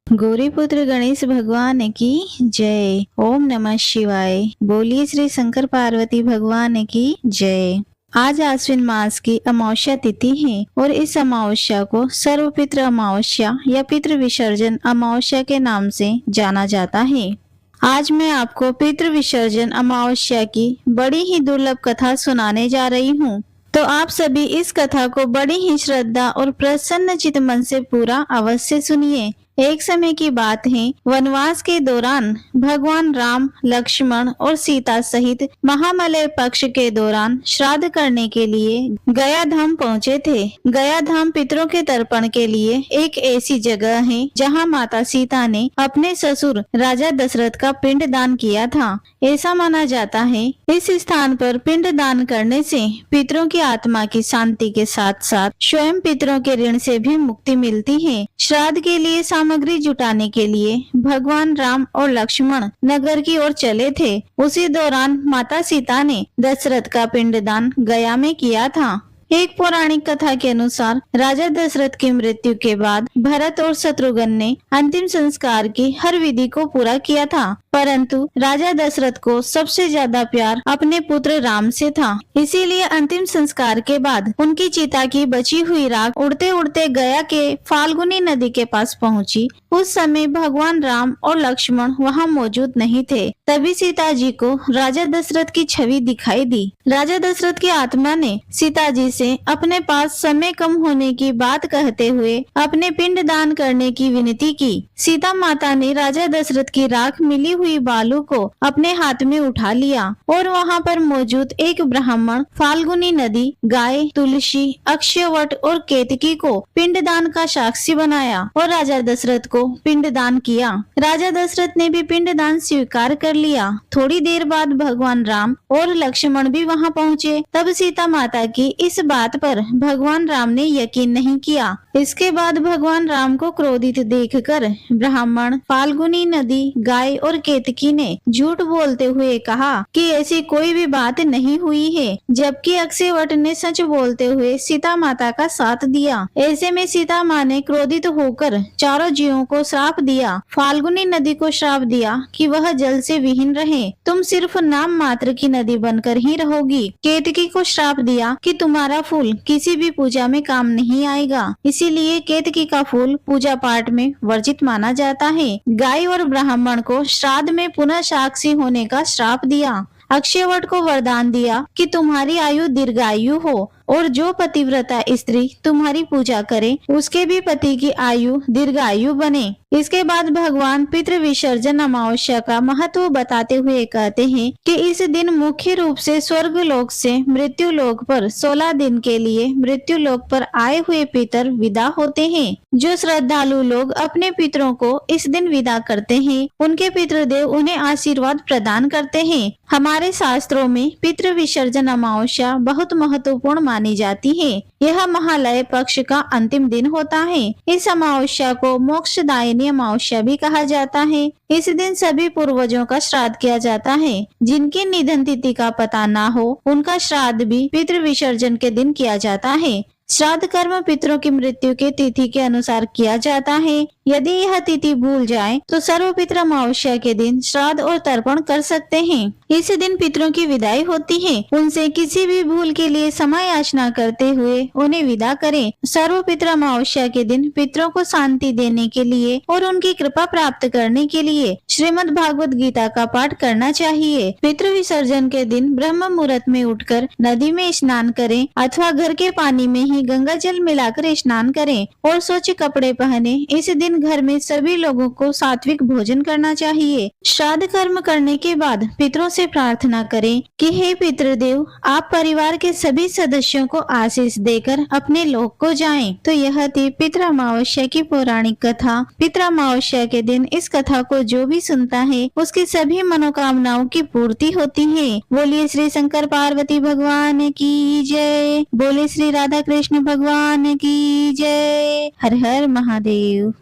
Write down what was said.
गौरीपुत्र गणेश भगवान की जय। ओम नमः शिवाय। बोलिए श्री शंकर पार्वती भगवान की जय। आज आश्विन मास की अमावस्या तिथि है और इस अमावस्या को सर्वपितृ अमावस्या या पितृ विसर्जन अमावस्या के नाम से जाना जाता है। आज मैं आपको पितृ विसर्जन अमावस्या की बड़ी ही दुर्लभ कथा सुनाने जा रही हूँ, तो आप सभी इस कथा को बड़ी ही श्रद्धा और प्रसन्न चित्त मन से पूरा अवश्य सुनिए। एक समय की बात है, वनवास के दौरान भगवान राम, लक्ष्मण और सीता सहित महामलय पक्ष के दौरान श्राद्ध करने के लिए गया धाम पहुँचे थे। गया धाम पितरों के तर्पण के लिए एक ऐसी जगह है जहाँ माता सीता ने अपने ससुर राजा दशरथ का पिंड दान किया था। ऐसा माना जाता है इस स्थान पर पिंड दान करने से पितरों की आत्मा की शांति के साथ साथ स्वयं पितरों के ऋण से भी मुक्ति मिलती है। श्राद्ध के लिए सामग्री जुटाने के लिए भगवान राम और लक्ष्मण नगर की ओर चले थे। उसी दौरान माता सीता ने दशरथ का पिंडदान गया में किया था। एक पौराणिक कथा के अनुसार राजा दशरथ की मृत्यु के बाद भरत और शत्रुघ्न ने अंतिम संस्कार की हर विधि को पूरा किया था, परंतु राजा दशरथ को सबसे ज्यादा प्यार अपने पुत्र राम से था। इसीलिए अंतिम संस्कार के बाद उनकी चिता की बची हुई राख उड़ते उड़ते गया के फाल्गुनी नदी के पास पहुंची। उस समय भगवान राम और लक्ष्मण वहां मौजूद नहीं थे। तभी सीता जी को राजा दशरथ की छवि दिखाई दी। राजा दशरथ की आत्मा ने सीता जी से अपने पास समय कम होने की बात कहते हुए अपने पिंड दान करने की विनती की। सीता माता ने राजा दशरथ की राख मिली हुई बालू को अपने हाथ में उठा लिया और वहां पर मौजूद एक ब्राह्मण, फाल्गुनी नदी, गाय, तुलसी, अक्षयवट और केतकी को पिंडदान का साक्षी बनाया और राजा दशरथ को पिंडदान किया। राजा दशरथ ने भी पिंडदान स्वीकार कर लिया। थोड़ी देर बाद भगवान राम और लक्ष्मण भी वहां पहुंचे। तब सीता माता की इस बात पर भगवान राम ने यकीन नहीं किया। इसके बाद भगवान राम को क्रोधित देखकर ब्राह्मण, फाल्गुनी नदी, गाय और केतकी ने झूठ बोलते हुए कहा कि ऐसी कोई भी बात नहीं हुई है, जबकि अक्षयवट ने सच बोलते हुए सीता माता का साथ दिया। ऐसे में सीता माँ ने क्रोधित होकर चारों जीवों को श्राप दिया। फाल्गुनी नदी को श्राप दिया कि वह जल से विहीन रहे, तुम सिर्फ नाम मात्र की नदी बनकर ही रहोगी। केतकी को श्राप दिया कि तुम्हारा फूल किसी भी पूजा में काम नहीं आएगा, इसीलिए केतकी का फूल पूजा पाठ में वर्जित माना जाता है। गाय और ब्राह्मण को श्राद्ध में पुनः साक्षी होने का श्राप दिया। अक्षयवट को वरदान दिया कि तुम्हारी आयु दीर्घायु हो और जो पतिव्रता स्त्री तुम्हारी पूजा करे उसके भी पति की आयु दीर्घायु बने। इसके बाद भगवान पितृ विसर्जन अमावस्या का महत्व बताते हुए कहते हैं कि इस दिन मुख्य रूप से स्वर्ग लोक से मृत्यु लोक पर 16 दिन के लिए मृत्यु लोक पर आए हुए पितर विदा होते हैं। जो श्रद्धालु लोग अपने पितरों को इस दिन विदा करते हैं, उनके पितृदेव उन्हें आशीर्वाद प्रदान करते हैं। हमारे शास्त्रों में पितृ विसर्जन अमावस्या बहुत महत्वपूर्ण मानी जाती है। यह महालय पक्ष का अंतिम दिन होता है। इस अमावस्या को मोक्षदायिनी अमावस्या भी कहा जाता है। इस दिन सभी पूर्वजों का श्राद्ध किया जाता है। जिनकी निधन तिथि का पता ना हो, उनका श्राद्ध भी पितृ विसर्जन के दिन किया जाता है। श्राद्ध कर्म पितरों की मृत्यु के तिथि के अनुसार किया जाता है। यदि यह तिथि भूल जाए तो सर्वपितृ अमावस्या के दिन श्राद्ध और तर्पण कर सकते हैं। इस दिन पितरों की विदाई होती है। उनसे किसी भी भूल के लिए क्षमा याचना करते हुए उन्हें विदा करें। सर्वपितृ अमावस्या के दिन पितरों को शांति देने के लिए और उनकी कृपा प्राप्त करने के लिए श्रीमद् भागवत गीता का पाठ करना चाहिए। पितृ विसर्जन के दिन ब्रह्म मुहूर्त में उठकर नदी में स्नान करें अथवा घर के पानी में ही गंगा जल मिलाकर स्नान करें और स्वच्छ कपड़े पहने। इस दिन घर में सभी लोगों को सात्विक भोजन करना चाहिए। श्राद्ध कर्म करने के बाद पितरों से प्रार्थना करें कि हे पितृदेव, आप परिवार के सभी सदस्यों को आशीष देकर अपने लोक को जाएं। तो यह थी पितृ अमावस्या की पौराणिक कथा। पितृ अमावस्या के दिन इस कथा को जो भी सुनता है उसकी सभी मनोकामनाओं की पूर्ति होती है। बोलिए श्री शंकर पार्वती भगवान की जय। बोले श्री राधा कृष्ण भगवान की जय। हर हर महादेव।